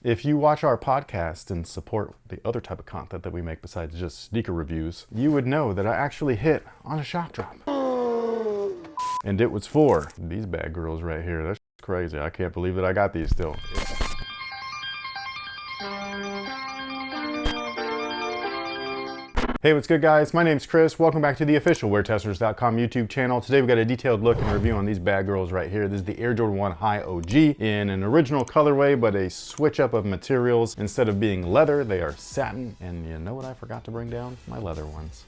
If you watch our podcast and support the other type of content that we make besides just sneaker reviews, you would know that I actually hit on a shock drop. And it was for these bad girls right here. That's crazy. I can't believe that I got these still. Hey, what's good guys? My name's Chris. Welcome back to the official WearTesters.com YouTube channel. Today we've got a detailed look and review on these bad girls right here. This is the Air Jordan 1 High OG in an original colorway, but a switch up of materials. Instead of being leather, they are satin. And you know what I forgot to bring down? My leather ones.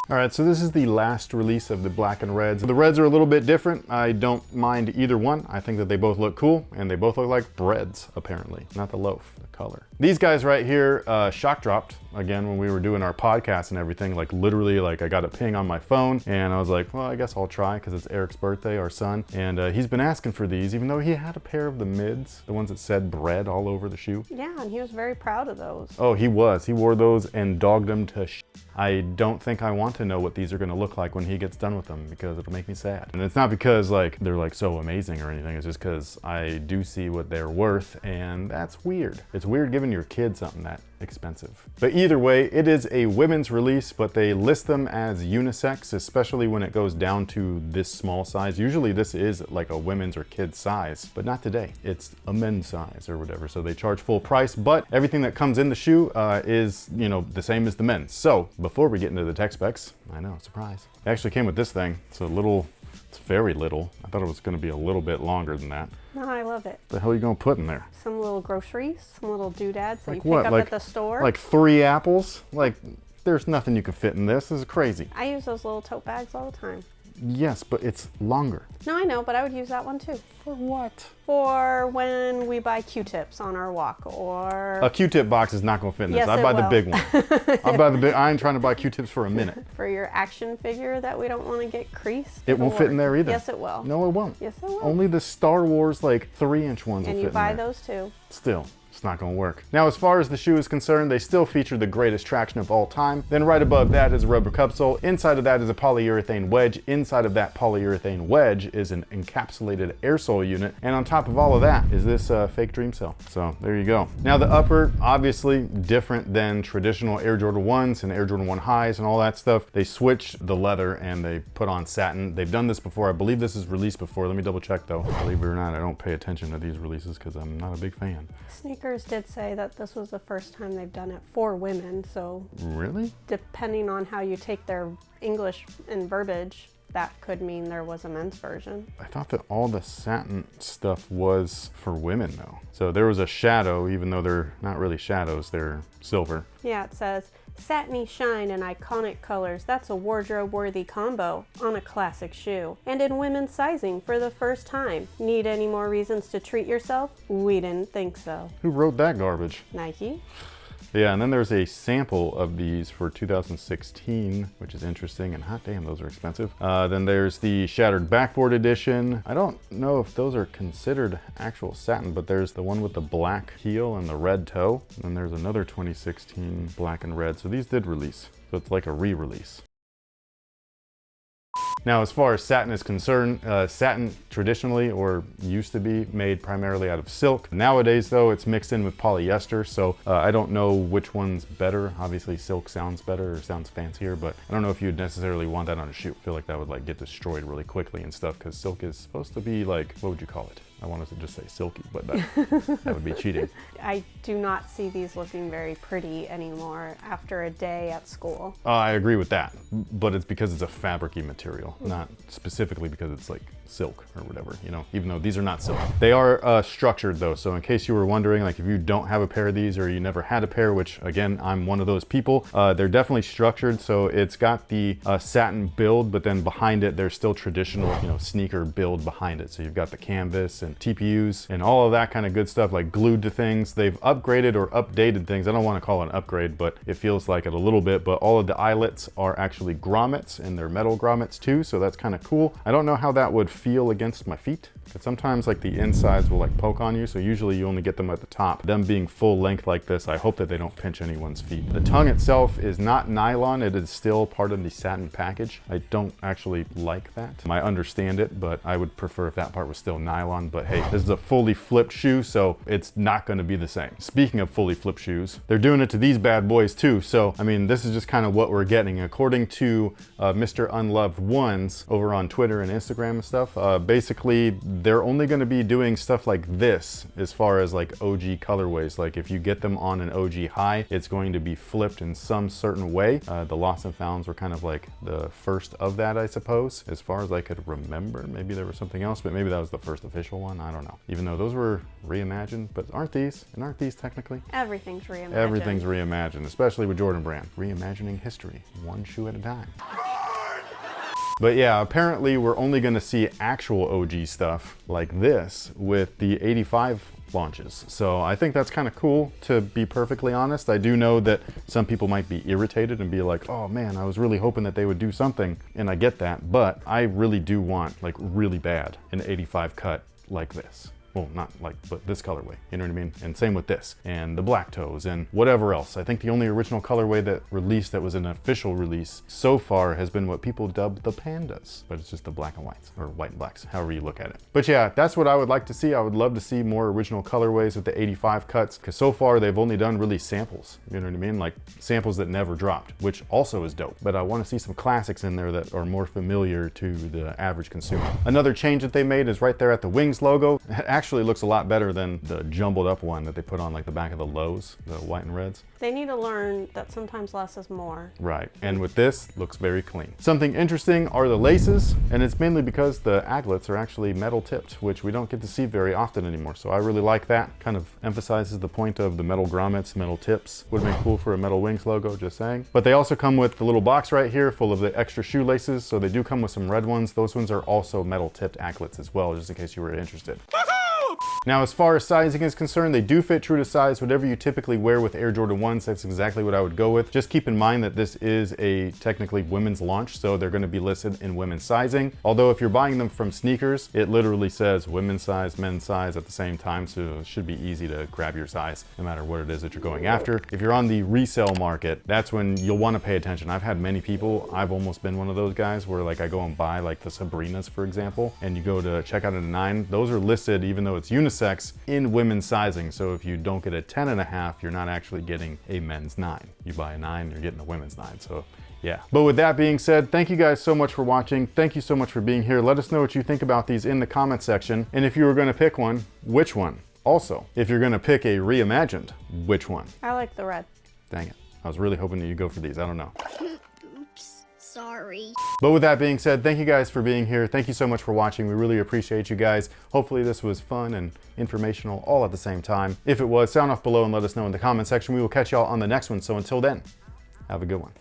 All right, so this is the last release of the black and reds. The reds are a little bit different. I don't mind either one. I think that they both look cool, and they both look like breads, apparently. Not the loaf, the color. These guys right here shock dropped, again, when we were doing our podcast and everything. Like literally, like I got a ping on my phone, and I was like, well, I guess I'll try, because it's Eric's birthday, our son. And he's been asking for these, even though he had a pair of the mids, the ones that said bread all over the shoe. Yeah, and he was very proud of those. Oh, he was. He wore those and dogged them to I don't think I want to know what these are going to look like when he gets done with them, because it'll make me sad. And it's not because like they're like so amazing or anything. It's just because I do see what they're worth, and that's weird. It's weird giving your kid something that expensive. But either way, it is a women's release, but they list them as unisex, especially when it goes down to this small size. Usually this is like a women's or kid's size, but not today. It's a men's size or whatever. So they charge full price, but everything that comes in the shoe is, you know, the same as the men's. So before we get into the tech specs, I know, surprise. It actually came with this thing. It's very little. I thought it was going to be a little bit longer than that. No, I love it. What the hell are you going to put in there? Some little groceries, some little doodads that Like you what? pick up at the store. Like 3 apples? Like, there's nothing you can fit in this. This is crazy. I use those little tote bags all the time. Yes, but it's longer. No, I know, but I would use that one too. For what? For when we buy Q-tips on our walk, or... A Q-tip box is not going to fit in this. Yes, I buy the big one. I buy the big. I ain't trying to buy Q-tips for a minute. For your action figure that we don't want to get creased. It won't fit in there either. Yes, it will. No, it won't. Yes, it will. Only the Star Wars like 3-inch ones will fit in there. And you buy those too. Still. It's not going to work. Now, as far as the shoe is concerned, they still feature the greatest traction of all time. Then right above that is a rubber cupsole. Inside of that is a polyurethane wedge. Inside of that polyurethane wedge is an encapsulated air sole unit. And on top of all of that is this fake dream cell. So there you go. Now the upper, obviously different than traditional Air Jordan 1s and Air Jordan 1 highs and all that stuff. They switched the leather and they put on satin. They've done this before. I believe this is released before. Let me double check though. Believe it or not, I don't pay attention to these releases because I'm not a big fan. Sneakers did say that this was the first time they've done it for women, so... Really? Depending on how you take their English and verbiage, that could mean there was a men's version. I thought that all the satin stuff was for women though. So there was a shadow, even though they're not really shadows, they're silver. Yeah, it says, satiny shine and iconic colors. That's a wardrobe-worthy combo on a classic shoe. And in women's sizing for the first time. Need any more reasons to treat yourself? We didn't think so. Who wrote that garbage? Nike. Yeah, and then there's a sample of these for 2016, which is interesting, and hot damn, those are expensive. Then there's the Shattered Backboard Edition. I don't know if those are considered actual satin, but there's the one with the black heel and the red toe. And then there's another 2016 black and red. So these did release, so it's like a re-release. Now, as far as satin is concerned, satin traditionally or used to be made primarily out of silk. Nowadays, though, it's mixed in with polyester, so I don't know which one's better. Obviously, silk sounds better or sounds fancier, but I don't know if you'd necessarily want that on a shoe. I feel like that would like get destroyed really quickly and stuff, because silk is supposed to be like, what would you call it? I wanted to just say silky, but that would be cheating. I do not see these looking very pretty anymore after a day at school. I agree with that, but it's because it's a fabricy material, not specifically because it's like silk or whatever, you know, even though these are not silk. They are structured though, so in case you were wondering, like if you don't have a pair of these or you never had a pair, which again, I'm one of those people, they're definitely structured. So it's got the satin build, but then behind it, there's still traditional, you know, sneaker build behind it. So you've got the canvas and TPUs and all of that kind of good stuff, like glued to things. They've upgraded or updated things. I don't want to call it an upgrade, but it feels like it a little bit, but all of the eyelets are actually grommets, and they're metal grommets too. So that's kind of cool. I don't know how that would feel against my feet. Because sometimes like the insides will like poke on you, so usually you only get them at the top. Them being full length like this, I hope that they don't pinch anyone's feet. The tongue itself is not nylon, it is still part of the satin package. I don't actually like that. I understand it, but I would prefer if that part was still nylon, but hey, this is a fully flipped shoe, so it's not gonna be the same. Speaking of fully flipped shoes, they're doing it to these bad boys too, so I mean, this is just kind of what we're getting. According to Mr. Unloved Ones over on Twitter and Instagram and stuff, basically, they're only going to be doing stuff like this as far as like OG colorways. Like if you get them on an OG high, it's going to be flipped in some certain way. The Lost and Founds were kind of like the first of that, I suppose, as far as I could remember. Maybe there was something else, but maybe that was the first official one. I don't know. Even though those were reimagined, but aren't these? And aren't these technically? Everything's reimagined. Everything's reimagined, especially with Jordan Brand. Reimagining history, one shoe at a time. But yeah, apparently we're only gonna see actual OG stuff like this with the 85 launches. So I think that's kind of cool, to be perfectly honest. I do know that some people might be irritated and be like, oh man, I was really hoping that they would do something. And I get that, but I really do want, like really bad, an 85 cut like this. Well, not like, but this colorway, you know what I mean? And same with this, and the black toes, and whatever else. I think the only original colorway that released that was an official release so far has been what people dubbed the pandas, but it's just the black and whites, or white and blacks, however you look at it. But yeah, that's what I would like to see. I would love to see more original colorways with the 85 cuts, because so far they've only done really samples, you know what I mean? Like samples that never dropped, which also is dope. But I want to see some classics in there that are more familiar to the average consumer. Another change that they made is right there at the Wings logo. It actually looks a lot better than the jumbled up one that they put on like the back of the lows, the white and reds. They need to learn that sometimes less is more. Right, and with this, looks very clean. Something interesting are the laces, and it's mainly because the aglets are actually metal tipped, which we don't get to see very often anymore. So I really like that. Kind of emphasizes the point of the metal grommets, metal tips. Would have been cool for a Metal Wings logo, just saying. But they also come with the little box right here full of the extra shoelaces. So they do come with some red ones. Those ones are also metal tipped aglets as well, just in case you were interested. Now, as far as sizing is concerned, they do fit true to size. Whatever you typically wear with Air Jordan 1s, that's exactly what I would go with. Just keep in mind that this is a technically women's launch, so they're going to be listed in women's sizing. Although if you're buying them from sneakers, it literally says women's size, men's size at the same time, so it should be easy to grab your size no matter what it is that you're going after. If you're on the resale market, that's when you'll want to pay attention. I've had many people, I've almost been one of those guys where like I go and buy like the Sabrinas, for example, and you go to check out a 9, those are listed, even though it's unisex, in women's sizing. So if you don't get a 10.5, you're not actually getting a men's 9. You buy a 9, you're getting a women's 9. So yeah. But with that being said, thank you guys so much for watching. Thank you so much for being here. Let us know what you think about these in the comment section. And if you were going to pick one, which one? Also, if you're going to pick a reimagined, which one? I like the red. Dang it. I was really hoping that you'd go for these. I don't know. Oops, sorry. But with that being said, thank you guys for being here. Thank you so much for watching. We really appreciate you guys. Hopefully this was fun and informational all at the same time. If it was, sound off below and let us know in the comment section. We will catch y'all on the next one. So until then, have a good one.